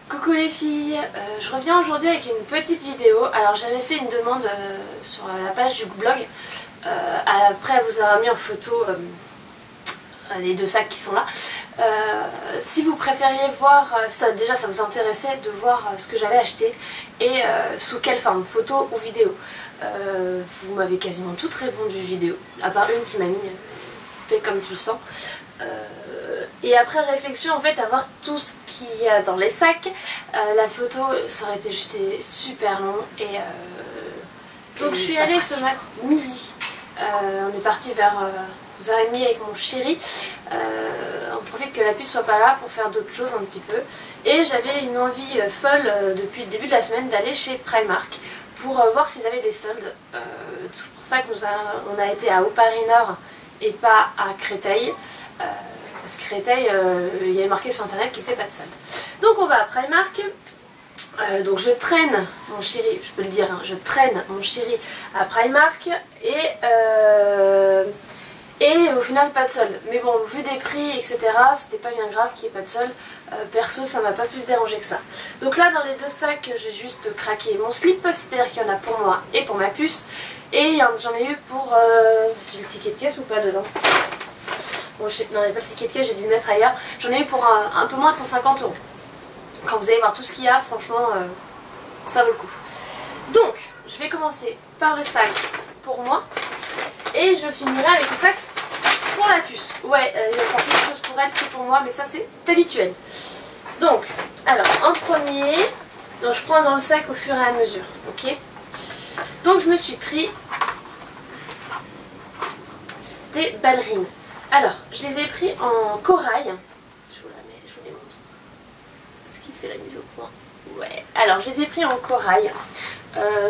Coucou les filles, je reviens aujourd'hui avec une petite vidéo. Alors j'avais fait une demande sur la page du blog, après vous avoir mis en photo les deux sacs qui sont là. Si vous préfériez voir, déjà ça vous intéressait de voir ce que j'avais acheté et sous quelle forme, photo ou vidéo. Vous m'avez quasiment toutes répondu vidéo, à part une qui m'a mis fais comme tu le sens. Et après réflexion, en fait, à voir tout ce qu'il y a dans les sacs, la photo, ça aurait été juste super long. Donc je suis allée ce midi. On est parti vers 11h30 avec mon chéri. On profite que la puce soit pas là pour faire d'autres choses un petit peu. Et j'avais une envie folle depuis le début de la semaine d'aller chez Primark pour voir s'ils avaient des soldes. C'est pour ça qu'on a été à Paris Nord et pas à Créteil. Parce que Créteil, il y avait marqué sur internet qu'il n'y avait pas de solde. Donc on va à Primark. Donc je traîne mon chéri, je peux le dire, hein, je traîne mon chéri à Primark et au final pas de solde. Mais bon, vu des prix, etc., c'était pas bien grave qu'il n'y ait pas de solde. Perso, ça m'a pas plus dérangé que ça. Donc là, dans les deux sacs, j'ai juste craqué mon slip, c'est-à-dire qu'il y en a pour moi et pour ma puce. Et j'en ai eu pour... j'ai le ticket de caisse ou pas dedans? Bon, non, il n'y a pas le ticket de caisse, j'ai dû le mettre ailleurs. J'en ai eu pour un peu moins de 150 €. Quand vous allez voir tout ce qu'il y a, franchement, ça vaut le coup. Donc, je vais commencer par le sac pour moi. Et je finirai avec le sac pour la puce. Ouais, il y a encore plus de choses pour elle que pour moi, mais ça c'est habituel. Donc, alors, en premier, donc, je prends dans le sac au fur et à mesure, ok? Donc, je me suis pris des ballerines. Alors, je les ai pris en corail. Je vous la mets, je vous les montre. Ce qui fait la mise au point. Ouais. Alors, je les ai pris en corail.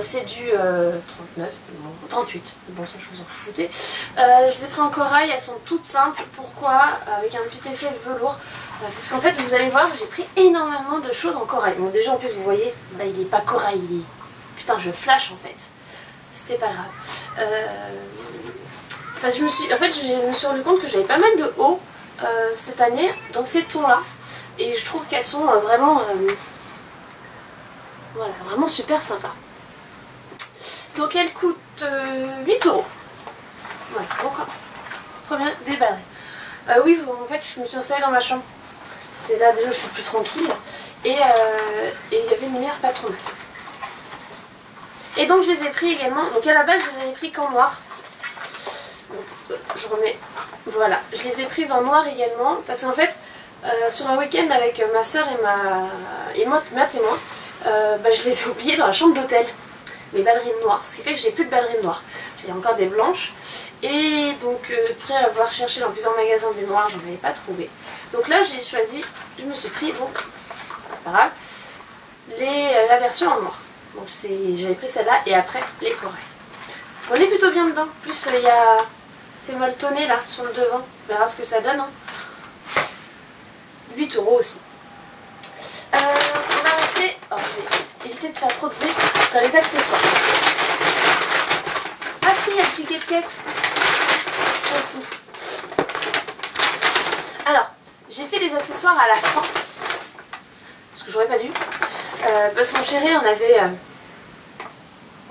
C'est du 39, bon, 38. Bon, ça, je vous en foutais. Je les ai pris en corail. Elles sont toutes simples. Pourquoi? Avec un petit effet velours. Parce qu'en fait, vous allez voir, j'ai pris énormément de choses en corail. Bon, déjà, en plus, vous voyez, là, il est pas corail. Il est... Putain, je flash, en fait. C'est pas grave. Parce que je me suis rendu compte que j'avais pas mal de hauts cette année dans ces tons là et je trouve qu'elles sont vraiment voilà, vraiment super sympas. Donc elles coûtent 8 €. Voilà, donc première des ballerines. Oui, en fait je me suis installée dans ma chambre, c'est là déjà je suis plus tranquille et il y avait une lumière pas trop mal. Et donc je les ai pris également, donc à la base je les ai pris qu'en noir. Donc, je remets, voilà, je les ai prises en noir également parce qu'en fait sur un week-end avec ma soeur et ma témoin, je les ai oubliées dans la chambre d'hôtel, mes ballerines noires, ce qui fait que j'ai plus de ballerines noires, j'ai encore des blanches et donc après avoir cherché dans plusieurs magasins des noirs, j'en avais pas trouvé, donc là j'ai choisi, je me suis pris, bon c'est pas grave, la version en noir, donc j'avais pris celle-là et après les corails. On est plutôt bien dedans, en plus il y a... C'est molletonné là, sur le devant. On verra ce que ça donne. Hein. 8 € aussi. On va rester... Oh, je vais éviter de faire trop de bruit dans les accessoires. Ah si, il y a le ticket de caisse. Je m'en fous. Alors, j'ai fait les accessoires à la fin. Parce que j'aurais pas dû. Parce que mon chéri, on avait...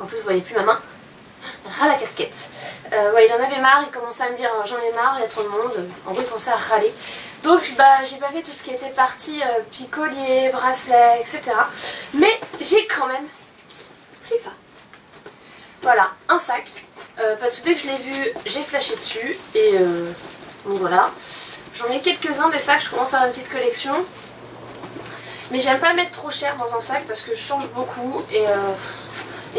En plus, vous voyez plus ma main. Ras la casquette. Ouais, il en avait marre, il commençait à me dire j'en ai marre, il y a trop de monde. En gros, il commençait à râler. Donc, j'ai pas fait tout ce qui était partie petit collier, bracelet, etc. Mais j'ai quand même pris ça. Voilà, un sac. Parce que dès que je l'ai vu, j'ai flashé dessus. Et donc voilà. J'en ai quelques-uns des sacs, je commence à avoir une petite collection. Mais j'aime pas mettre trop cher dans un sac parce que je change beaucoup et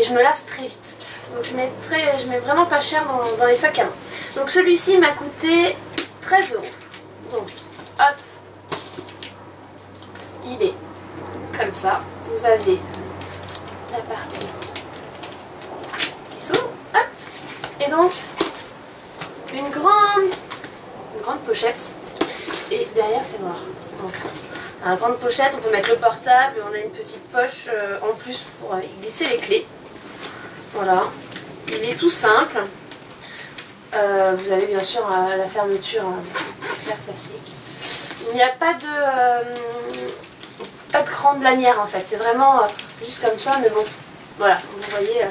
je me lasse très vite. Donc je mets vraiment pas cher dans les sacs à main. Donc celui-ci m'a coûté 13 €. Donc hop, il est comme ça. Vous avez la partie qui s'ouvre, hop, et donc une grande pochette. Et derrière c'est noir. Donc une grande pochette, on peut mettre le portable, on a une petite poche en plus pour glisser les clés. Voilà, il est tout simple. Vous avez bien sûr la fermeture classique. Il n'y a pas de pas de grande lanière en fait, c'est vraiment juste comme ça, mais bon, voilà, vous voyez,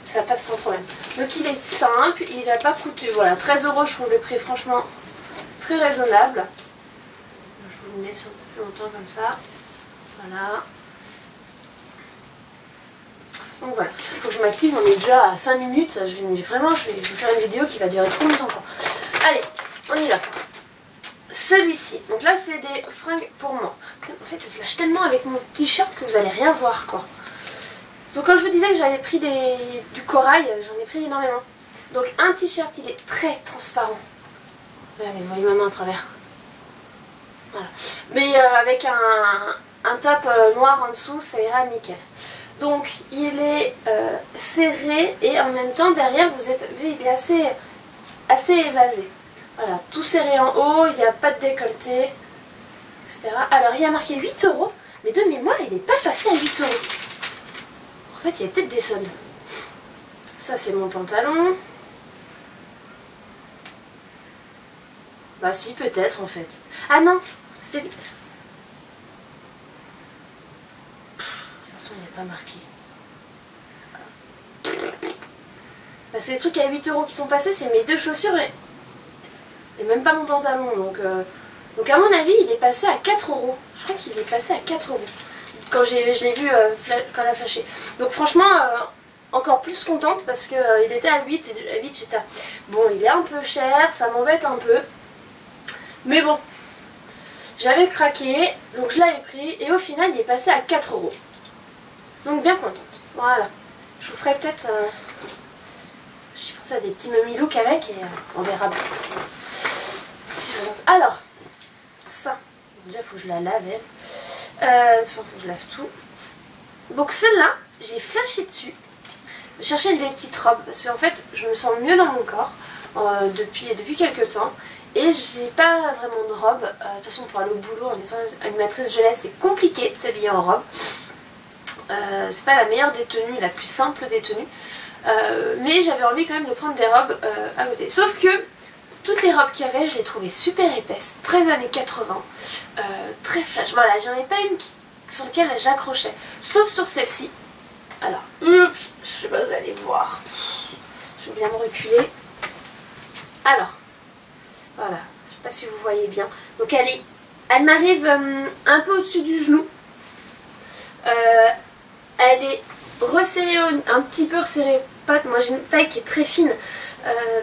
ça passe sans problème. Donc il est simple, il n'a pas coûté, voilà, 13 €, je trouve le prix franchement très raisonnable. Je vous le laisse un peu plus longtemps comme ça, voilà. Donc voilà, il faut que je m'active, on est déjà à 5 minutes, je vais faire une vidéo qui va durer trop longtemps quoi. Allez, on y va. Celui-ci, donc là c'est des fringues pour moi. En fait je flash tellement avec mon t-shirt que vous allez rien voir quoi. Donc quand je vous disais que j'avais pris du corail, j'en ai pris énormément. Donc un t-shirt il est très transparent. Regardez, vous voyez ma main à travers. Voilà. Mais avec un top noir en dessous, ça ira nickel. Donc il est serré et en même temps derrière vous êtes vu il est assez évasé. Voilà, tout serré en haut, il n'y a pas de décolleté, etc. Alors il y a marqué 8 €, mais de mémoire il n'est pas passé à 8 €. En fait il y a peut-être des soldes. Ça c'est mon pantalon. Bah si peut-être en fait. Ah non, c'était... De toute façon il n'y a pas marqué. Parce que les trucs à 8 € qui sont passés c'est mes deux chaussures et même pas mon pantalon. Donc à mon avis il est passé à 4 €. Je crois qu'il est passé à 4 €. Quand je l'ai vu quand il a flashé. Donc franchement encore plus contente parce qu'il était à 8 et à 8 j'étais à... Bon il est un peu cher, ça m'embête un peu. Mais bon, j'avais craqué, donc je l'avais pris et au final il est passé à 4 €. Donc bien contente. Voilà. Je vous ferai peut-être... je pense à des petits mummy look avec et on verra bien. Alors, ça, déjà il faut que je la lave elle. De toute façon il faut que je lave tout. Donc celle-là, j'ai flashé dessus. Je cherchais des petites robes parce qu'en fait je me sens mieux dans mon corps depuis quelques temps. Et j'ai pas vraiment de robe. De toute façon pour aller au boulot en étant animatrice jeunesse c'est compliqué de s'habiller en robe. C'est pas la meilleure des tenues, la plus simple des tenues. Mais j'avais envie quand même de prendre des robes à côté. Sauf que toutes les robes qu'il y avait, je les trouvais super épaisses, très années 80, très flash. Voilà, j'en ai pas une sur laquelle j'accrochais, sauf sur celle-ci. Alors, je sais pas, vous allez voir. Je vais bien me reculer. Alors, voilà, je sais pas si vous voyez bien. Donc elle m'arrive un peu au-dessus du genou. Elle est resserrée, un petit peu resserrée. Moi j'ai une taille qui est très fine.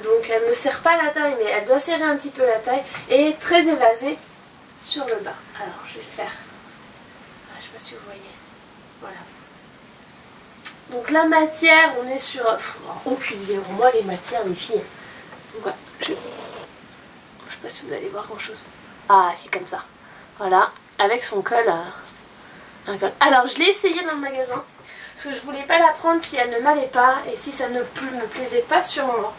Donc elle me serre pas la taille mais elle doit serrer un petit peu la taille et très évasée sur le bas. Alors je vais faire, je sais pas si vous voyez, voilà. Donc la matière on est sur, aucune idée, pour moi les matières les filles. Donc voilà, je sais pas si vous allez voir grand chose. Ah si comme ça, voilà, avec son col, un col. Alors je l'ai essayé dans le magasin. Parce que je voulais pas la prendre si elle ne m'allait pas et si ça ne me plaisait pas sur moi.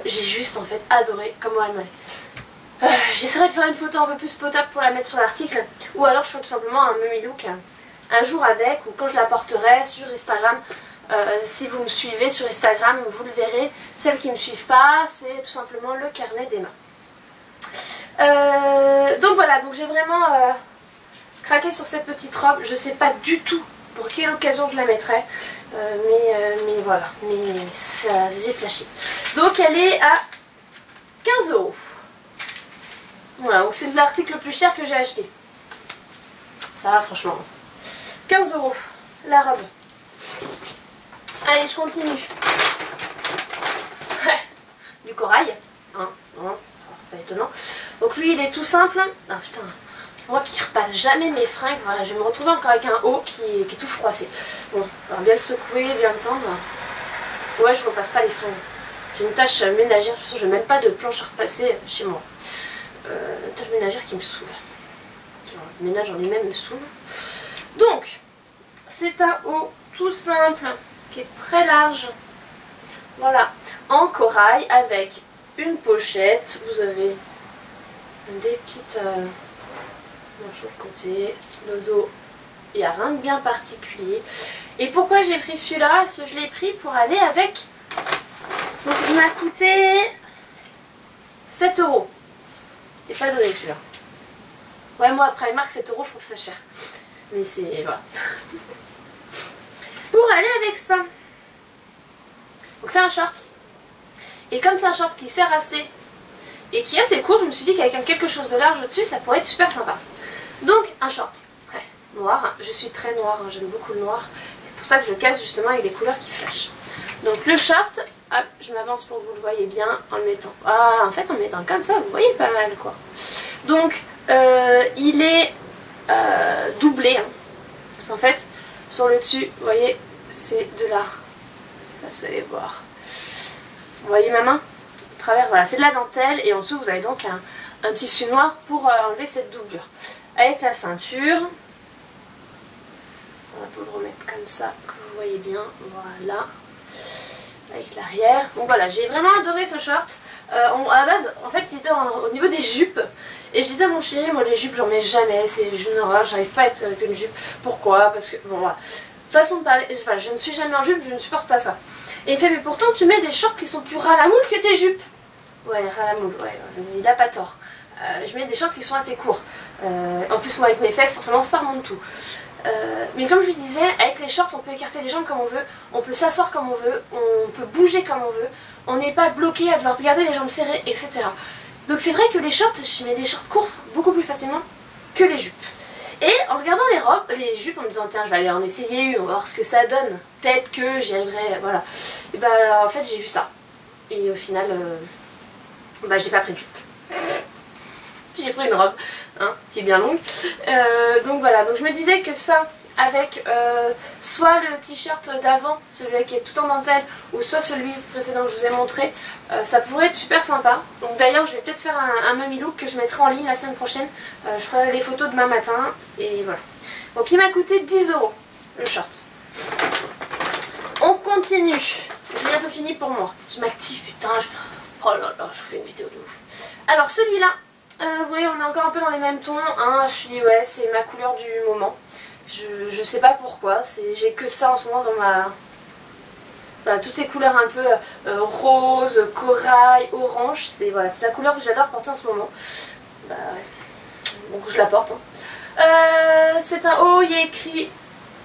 J'ai juste en fait adoré comment elle m'allait. J'essaierai de faire une photo un peu plus potable pour la mettre sur l'article. Ou alors je ferai tout simplement un mummy look un jour avec ou quand je la porterai sur Instagram. Si vous me suivez sur Instagram vous le verrez. Celles qui ne me suivent pas c'est tout simplement le carnet d'Emma. Donc voilà, donc j'ai vraiment craqué sur cette petite robe. Je sais pas du tout pour quelle occasion je la mettrai, mais voilà, mais j'ai flashé. Donc elle est à 15 €. Voilà, donc c'est l'article le plus cher que j'ai acheté. Ça va franchement. 15 € la robe. Allez, je continue. Du corail, hein, non, pas étonnant. Donc lui il est tout simple. Ah putain. Moi qui repasse jamais mes fringues, voilà, je vais me retrouver encore avec un haut qui est tout froissé. Bon, alors bien le secouer, bien le tendre. Ouais, je repasse pas les fringues. C'est une tâche ménagère, de toute façon je n'ai même pas de planche à repasser chez moi. Une tâche ménagère qui me saoule. Genre, le ménage en lui-même me saoule. Donc, c'est un haut tout simple, qui est très large. Voilà, en corail avec une pochette. Vous avez des petites... sur le côté, le dos, il n'y a rien de bien particulier. Et pourquoi j'ai pris celui-là? Parce que je l'ai pris pour aller avec. Donc il m'a coûté 7 €. C'est pas donné celui-là. Ouais, moi après Primark 7 € je trouve ça cher. Mais c'est... voilà. Pour aller avec ça. Donc c'est un short. Et comme c'est un short qui sert assez et qui est assez court, je me suis dit qu'avec quelque chose de large au-dessus, ça pourrait être super sympa. Donc un short. Ouais, noir. Je suis très noire, hein, j'aime beaucoup le noir. C'est pour ça que je casse justement avec des couleurs qui flashent. Donc le short, hop, je m'avance pour que vous le voyez bien en le mettant. Ah, en fait en le mettant comme ça, vous voyez pas mal quoi. Donc il est doublé. Hein. Parce qu'en fait, sur le dessus, vous voyez, c'est de là. Vous allez voir. Vous voyez ma main? À travers, voilà, c'est de la dentelle et en dessous vous avez donc un tissu noir pour enlever cette doublure. Avec la ceinture, on va le remettre comme ça, que vous voyez bien, voilà. Avec l'arrière. Donc voilà, j'ai vraiment adoré ce short. À la base, en fait, il était au niveau des jupes. Et je disais à mon chéri, moi les jupes, j'en mets jamais, c'est une horreur, j'arrive pas à être avec une jupe. Pourquoi? Parce que, bon voilà. Façon de parler, enfin, je ne suis jamais en jupe, je ne supporte pas ça. Et il fait, mais pourtant tu mets des shorts qui sont plus ras la moule que tes jupes. Ouais, ras la moule, ouais, il a pas tort. Je mets des shorts qui sont assez courts. En plus, moi avec mes fesses, forcément ça remonte tout. Mais comme je lui disais, avec les shorts on peut écarter les jambes comme on veut, on peut s'asseoir comme on veut, on peut bouger comme on veut, on n'est pas bloqué à devoir garder les jambes serrées, etc. Donc c'est vrai que les shorts, je mets des shorts courts beaucoup plus facilement que les jupes. Et en regardant les jupes en me disant tiens je vais aller en essayer une, on va voir ce que ça donne, peut-être que j'y arriverai, voilà. Et bah en fait j'ai vu ça. Et au final, bah j'ai pas pris de jupe. J'ai pris une robe, hein, qui est bien longue. Donc voilà, donc je me disais que ça, avec soit le t-shirt d'avant, celui-là qui est tout en dentelle, ou soit celui précédent que je vous ai montré, ça pourrait être super sympa. Donc d'ailleurs je vais peut-être faire un mummy look que je mettrai en ligne la semaine prochaine. Je ferai les photos demain matin, et voilà. Donc il m'a coûté 10 € le short. On continue. J'ai bientôt fini pour moi. Je m'active, putain. Oh là là, je vous fais une vidéo de ouf. Alors celui-là, vous voyez, on est encore un peu dans les mêmes tons. Hein. Ouais, c'est ma couleur du moment. Je sais pas pourquoi. J'ai que ça en ce moment dans ma... Voilà, toutes ces couleurs un peu rose, corail, orange. C'est voilà, la couleur que j'adore porter en ce moment. Bah ouais. Donc je la porte. Hein. C'est un haut, il y a écrit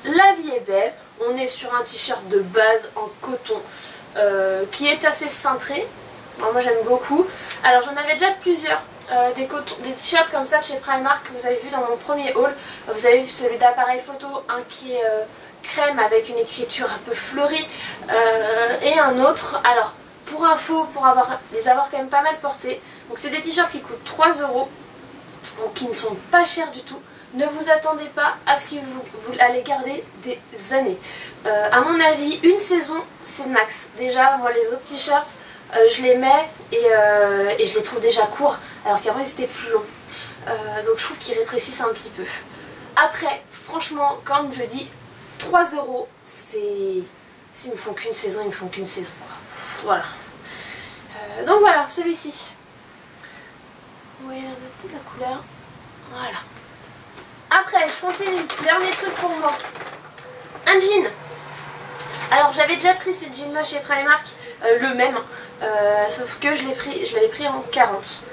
La vie est belle. On est sur un t-shirt de base en coton qui est assez cintré. Alors moi j'aime beaucoup. Alors j'en avais déjà plusieurs. Des t-shirts comme ça de chez Primark que vous avez vu dans mon premier haul. Vous avez vu celui d'appareil photo, un qui est crème avec une écriture un peu fleurie et un autre. Alors pour info, pour les avoir quand même pas mal portés. Donc c'est des t-shirts qui coûtent 3 €, donc qui ne sont pas chers du tout. Ne vous attendez pas à ce que vous allez garder des années. À mon avis, une saison c'est le max. Déjà moi les autres t-shirts, je les mets et je les trouve déjà courts alors qu'avant ils étaient plus longs. Donc je trouve qu'ils rétrécissent un petit peu. Après, franchement, comme je dis, 3 €, c'est... S'ils me font qu'une saison, ils me font qu'une saison. Voilà. Donc voilà, celui-ci. Vous voyez la couleur. Voilà. Après, je continue. Dernier truc pour moi. Un jean. Alors j'avais déjà pris ces jeans là chez Primark, le même. Sauf que je l'avais pris en 40.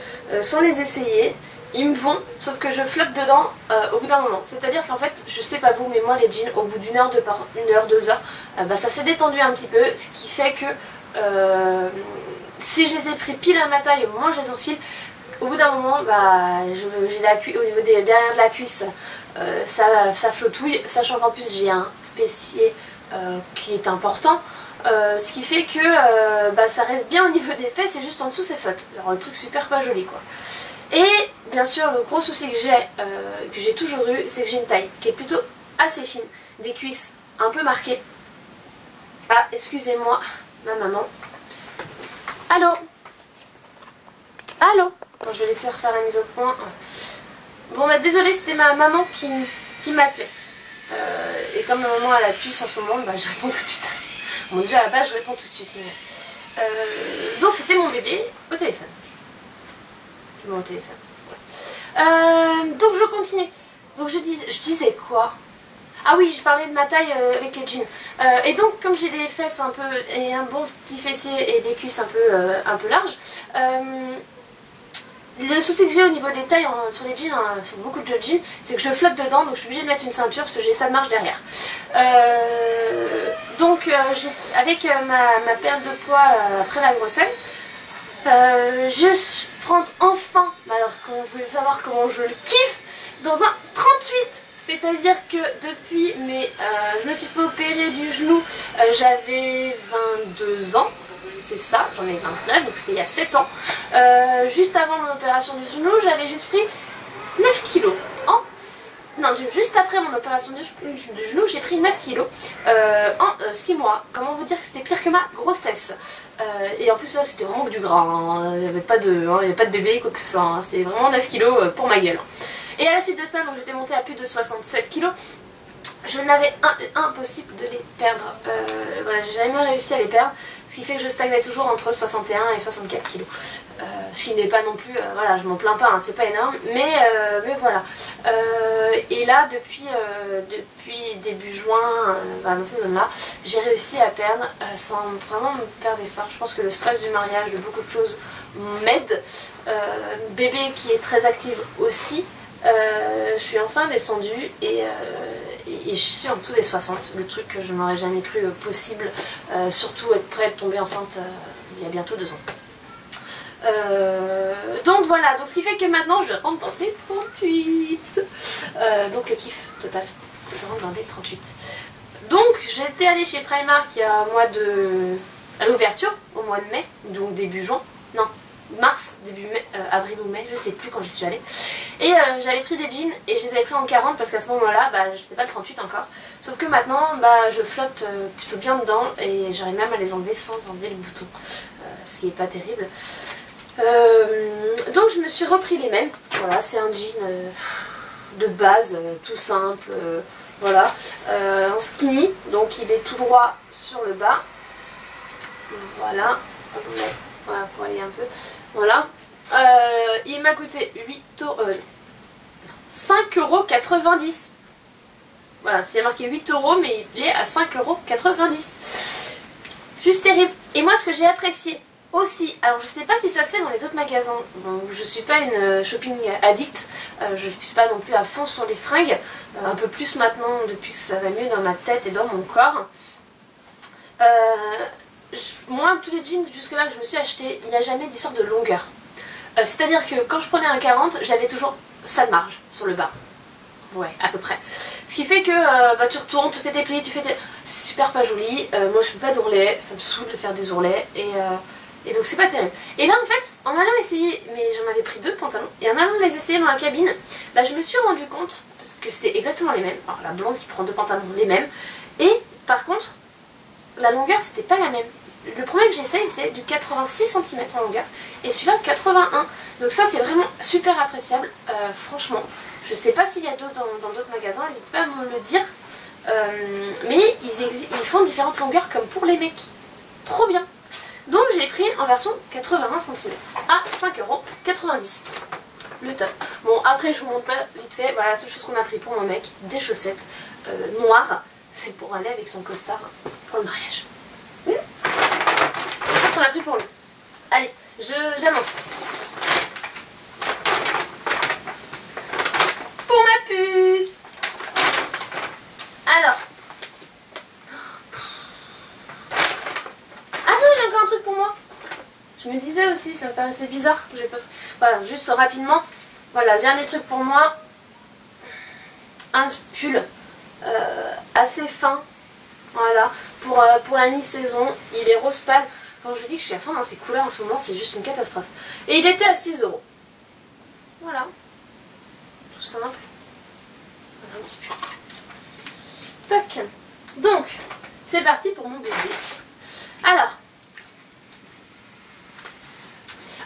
Sans les essayer. Ils me vont, sauf que je flotte dedans au bout d'un moment. C'est-à-dire qu'en fait, je sais pas vous, mais moi les jeans, au bout d'une heure, 2 heures, bah, ça s'est détendu un petit peu. Ce qui fait que si je les ai pris pile à ma taille au moment où je les enfile, au bout d'un moment, bah, j'ai la cuisse, au niveau derrière de la cuisse, ça flottouille. Sachant qu'en plus j'ai un fessier qui est important. Ce qui fait que bah, ça reste bien au niveau des fesses et juste en dessous c'est flotte. Alors le truc super pas joli quoi. Et bien sûr le gros souci que j'ai toujours eu, c'est que j'ai une taille qui est plutôt assez fine, des cuisses un peu marquées. Ah excusez-moi ma maman. Allô? Allô? Bon, je vais laisser refaire la mise au point. Bon bah désolée, c'était ma maman qui m'appelait. Et comme ma maman a la puce en ce moment, bah, je réponds tout de suite. Bon déjà à la base je réponds tout de suite. Mais... donc c'était mon bébé au téléphone. Mon téléphone. Ouais. Donc je continue. Donc je disais quoi? Ah oui, je parlais de ma taille avec les jeans. Et donc comme j'ai des fesses un peu et un bon petit fessier et des cuisses un peu larges, Le souci que j'ai au niveau des tailles sur les jeans, sur beaucoup de jeans, c'est que je flotte dedans, donc je suis obligée de mettre une ceinture parce que j'ai ça de marge derrière. Avec ma perte de poids après la grossesse, je rentre enfin, alors quand vous voulez savoir comment je le kiffe, dans un 38. C'est-à-dire que depuis, je me suis fait opérer du genou, j'avais 22 ans. C'est ça, j'en ai 29, donc c'était il y a 7 ans. Juste avant mon opération du genou, j'avais juste pris 9 kilos. Non, juste après mon opération du genou, j'ai pris 9 kilos en 6 mois. Comment vous dire que c'était pire que ma grossesse. Et en plus là, c'était vraiment que du gras. Hein. Il n'y avait pas de bébé, quoi que ce soit. Hein. C'est vraiment 9 kilos pour ma gueule. Et à la suite de ça, donc j'étais montée à plus de 67 kilos. Je n'avais impossible de les perdre. Voilà, j'ai jamais réussi à les perdre. Ce qui fait que je stagnais toujours entre 61 et 64 kilos. Ce qui n'est pas non plus, voilà, je m'en plains pas, hein, c'est pas énorme. Mais voilà. Et là, depuis début juin, dans ces zones-là, j'ai réussi à perdre sans vraiment me faire d'efforts. Je pense que le stress du mariage, de beaucoup de choses m'aide. Bébé qui est très active aussi. Je suis enfin descendue et je suis en dessous des 60, le truc que je n'aurais jamais cru possible, surtout être prête de tomber enceinte il y a bientôt 2 ans. Donc voilà, donc ce qui fait que maintenant je rentre dans des 38. Donc le kiff total, je rentre dans des 38. Donc j'étais allée chez Primark il y a un mois à l'ouverture, au mois de mai, donc début juin, non, mars, début mai, avril ou mai, je sais plus quand j'y suis allée. Et j'avais pris des jeans et je les avais pris en 40 parce qu'à ce moment-là, je n'étais pas le 38 encore. Sauf que maintenant, je flotte plutôt bien dedans et j'arrive même à les enlever sans enlever le bouton, ce qui est pas terrible. Donc je me suis repris les mêmes. Voilà, c'est un jean de base, tout simple, voilà, en skinny, donc il est tout droit sur le bas. Voilà, voilà pour aller un peu. Voilà. Il m'a coûté 5,90 €. Voilà, c'est marqué 8 €, mais il est à 5,90 €. Juste terrible. Et moi, ce que j'ai apprécié aussi, alors je sais pas si ça se fait dans les autres magasins, bon, je suis pas une shopping addict, je suis pas non plus à fond sur les fringues, un peu plus maintenant depuis que ça va mieux dans ma tête et dans mon corps. Moi, tous les jeans jusque là que je me suis acheté, il n'y a jamais d'histoire de longueur. C'est-à-dire que quand je prenais un 40, j'avais toujours ça de marge sur le bas. Ouais, à peu près. Ce qui fait que tu retournes, tu fais tes plis, tu fais tes... C'est super pas joli. Moi je fais pas d'ourlets, ça me saoule de faire des ourlets. Et donc c'est pas terrible. Et là en fait, en allant essayer, mais j'en avais pris 2 de pantalons, et en allant les essayer dans la cabine, je me suis rendu compte que c'était exactement les mêmes. Alors la blonde qui prend 2 pantalons, les mêmes. Et par contre, la longueur c'était pas la même. Le premier que j'essaye c'est du 86 cm en longueur et celui-là 81. Donc ça c'est vraiment super appréciable, franchement. Je sais pas s'il y a d'autres dans d'autres magasins, n'hésitez pas à me le dire. Mais ils font différentes longueurs comme pour les mecs. Trop bien. Donc j'ai pris en version 81 cm à 5,90 €. Le top. Bon après je vous montre pas vite fait, voilà la seule chose qu'on a pris pour mon mec, des chaussettes noires. C'est pour aller avec son costard pour le mariage. C'est ce qu'on a pris pour lui. Allez, j'avance. Pour ma puce. Alors. Ah non, j'ai encore un truc pour moi. Je me disais aussi, ça me paraissait bizarre. Voilà, juste rapidement. Voilà, dernier truc pour moi. Un pull assez fin. Voilà, pour la mi-saison. Il est rose pâle. Quand je vous dis que je suis à fond dans ces couleurs en ce moment, c'est juste une catastrophe. Et il était à 6 €. Voilà. Tout simple. Voilà un petit peu. Tac. Donc, c'est parti pour mon bébé.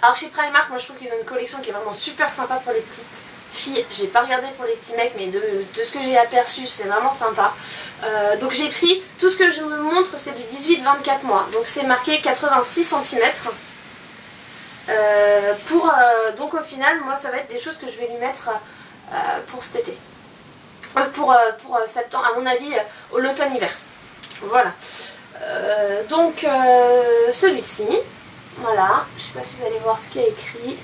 Alors chez Primark, moi je trouve qu'ils ont une collection qui est vraiment super sympa pour les petites filles. J'ai pas regardé pour les petits mecs, mais de ce que j'ai aperçu, c'est vraiment sympa. Donc j'ai pris, tout ce que je me montre, c'est du 18-24 mois. Donc c'est marqué 86 cm. Donc au final, moi ça va être des choses que je vais lui mettre pour cet été. Pour septembre, à mon avis, l'automne-hiver. Voilà. Donc celui-ci, voilà. Je sais pas si vous allez voir ce qu'il y a écrit.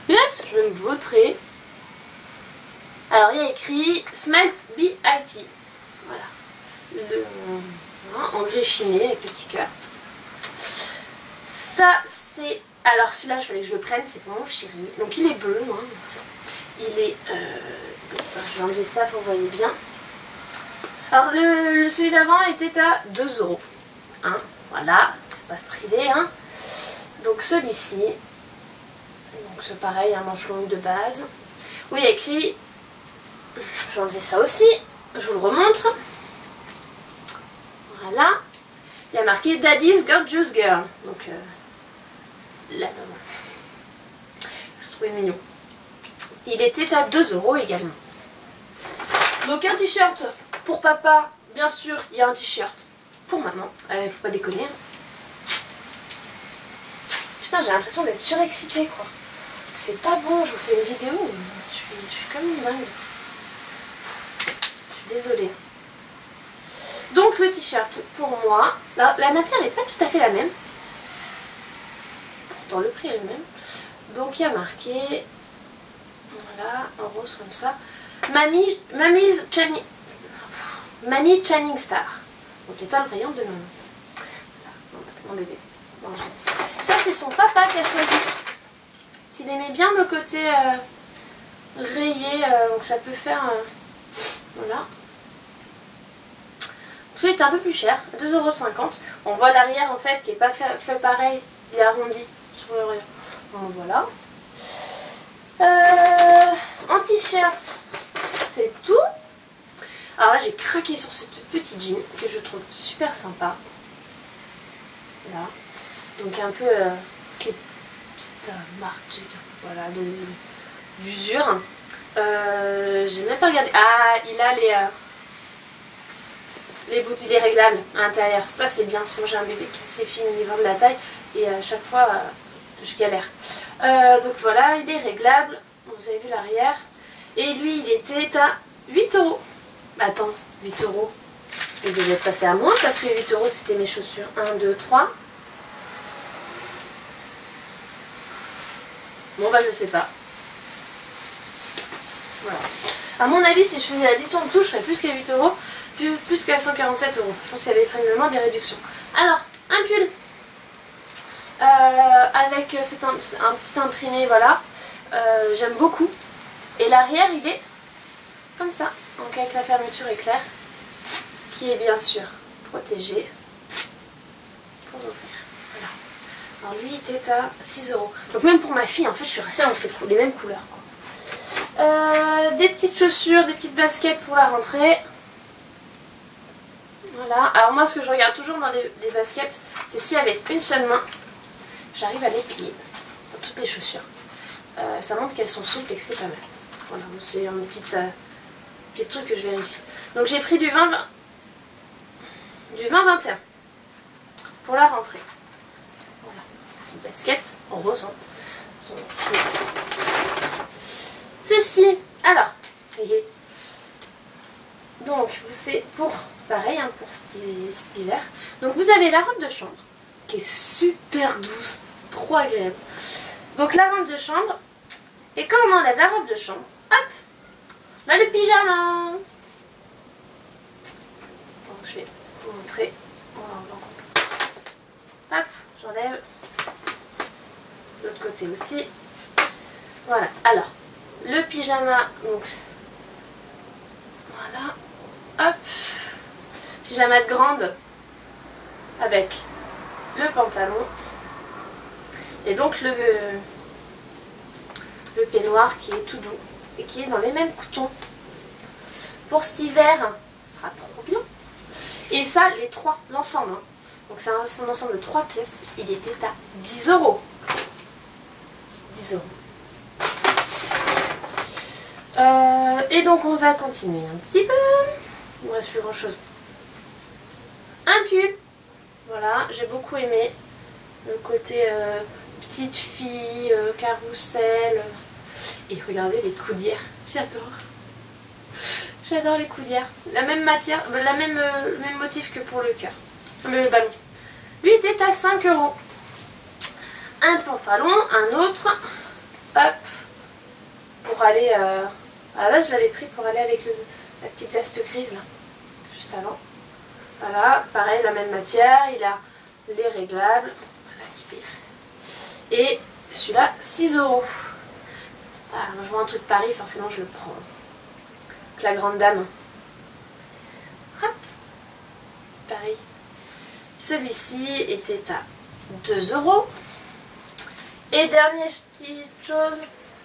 Oups, je vais me vautrer. Alors il y a écrit Smile VIP. Voilà. En gris chiné avec le petit cœur. Ça c'est... Alors celui-là, il fallait que je le prenne, c'est pour mon chéri. Donc il est bleu. Hein. Il est... je vais enlever ça pour que vous voyez bien. Alors celui d'avant était à 2 €. Hein, voilà, faut pas se priver. Hein. Donc celui-ci, donc c'est pareil, un manche longue de base. Oui, il y a écrit, je vais enlever ça aussi, je vous le remontre. Voilà, il y a marqué Daddy's Gorgeous Girl. Donc la maman. Je trouvais mignon. Il était à 2 € également. Donc un t-shirt pour papa, bien sûr, il y a un t-shirt pour maman. Faut pas déconner. Putain, j'ai l'impression d'être surexcitée quoi. C'est pas bon, je vous fais une vidéo, je suis comme une dingue. Je suis désolée. Donc le t-shirt pour moi, la matière n'est pas tout à fait la même. Pourtant le prix est le même. Donc il y a marqué, voilà, en rose comme ça. Mamie Channing Star. Donc étoile brillante de maman. Voilà, mon bébé. Voilà. Ça c'est son papa qui a choisi. S'il aimait bien le côté rayé, donc ça peut faire... voilà. Celui est un peu plus cher, 2,50 €. On voit l'arrière en fait qui n'est pas fait pareil, il est arrondi sur le rayon. Donc voilà. En t-shirt, c'est tout. Alors là j'ai craqué sur ce petit jean que je trouve super sympa. Là. Donc un peu petite marque voilà, d'usure. J'ai même pas regardé. Ah, il a les réglables à l'intérieur. Ça c'est bien parce que moi j'ai un bébé qui est assez fin au niveau de la taille et à chaque fois je galère. Donc voilà, il est réglable. Vous avez vu l'arrière. Et lui il était à 8 €. Attends, 8 €. Il devait être passé à moins parce que 8 € c'était mes chaussures. 1, 2, 3. Bon bah je sais pas. Voilà. À mon avis si je faisais l'addition de tout je ferais plus qu'à 8 €. Plus qu'à 147 €. Je pense qu'il y avait vraiment des réductions. Alors, un pull. Avec c'est un petit imprimé, voilà. J'aime beaucoup. Et l'arrière il est comme ça. Donc avec la fermeture éclair. Qui est bien sûr protégée. Pour ouvrir. Voilà. Alors lui il était à 6 €. Donc même pour ma fille en fait je suis restée dans les mêmes couleurs quoi. Des petites chaussures, des petites baskets pour la rentrée. Voilà. Alors moi ce que je regarde toujours dans les baskets c'est si avec une seule main j'arrive à les plier. Dans toutes les chaussures. Ça montre qu'elles sont souples et que c'est pas mal. Voilà, c'est un petit truc que je vérifie. Donc j'ai pris du 20-21 pour la rentrée. Voilà, petite basket en rose. Hein. Ceci, alors, donc c'est pour, pareil, hein, pour cet hiver. Donc vous avez la robe de chambre qui est super douce, trop agréable. Donc la robe de chambre, et quand on enlève la robe de chambre, hop, on a le pyjama. Donc je vais vous montrer. Hop, j'enlève. De l'autre côté aussi. Voilà, alors, le pyjama, donc, voilà, hop, pyjama de grande, avec le pantalon, et donc le peignoir qui est tout doux, et qui est dans les mêmes coutons. Pour cet hiver, ce sera trop bien. Et ça, les trois, l'ensemble, hein. Donc c'est un ensemble de 3 pièces, il était à 10 €. 10 €. Et donc on va continuer un petit peu. Il ne me reste plus grand chose. Un pull. Voilà, j'ai beaucoup aimé le côté petite fille, carrousel. Et regardez les coudières, j'adore. J'adore les coudières. La même matière, le même motif que pour le cœur. Le ballon. Lui était à 5 €. Un pantalon, un autre. hop, pour aller... à la base je l'avais pris pour aller avec la petite veste grise là, juste avant. Voilà, pareil, la même matière, il a les réglables, voilà, super. Et celui-là, 6 €. Voilà, je vois un truc Paris, forcément je le prends. Avec la grande dame. Hop, c'est pareil. Celui-ci était à 2 €. Et dernière petite chose,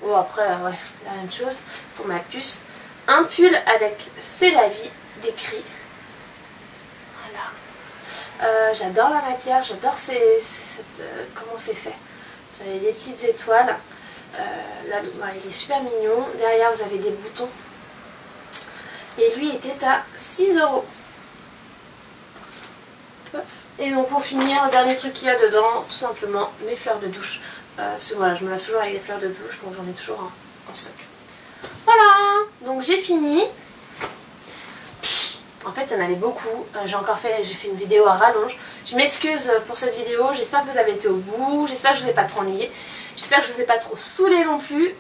oh après ouais, la même chose pour ma puce, un pull avec C'est la vie d'écrit. Voilà. J'adore la matière, j'adore comment c'est fait. J'avais des petites étoiles. Là, voilà, il est super mignon. Derrière vous avez des boutons. Et lui était à 6 €. Et donc pour finir, le dernier truc qu'il y a dedans, tout simplement mes fleurs de douche. Parce que voilà, je me lave toujours avec des fleurs de douche, donc j'en ai toujours en stock. Voilà, donc j'ai fini. En fait, il y en avait beaucoup. J'ai fait une vidéo à rallonge. Je m'excuse pour cette vidéo. J'espère que vous avez été au bout. J'espère que je ne vous ai pas trop ennuyé. J'espère que je ne vous ai pas trop saoulé non plus.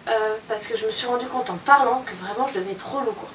Parce que je me suis rendu compte en parlant que vraiment je devenais trop lourd, quoi.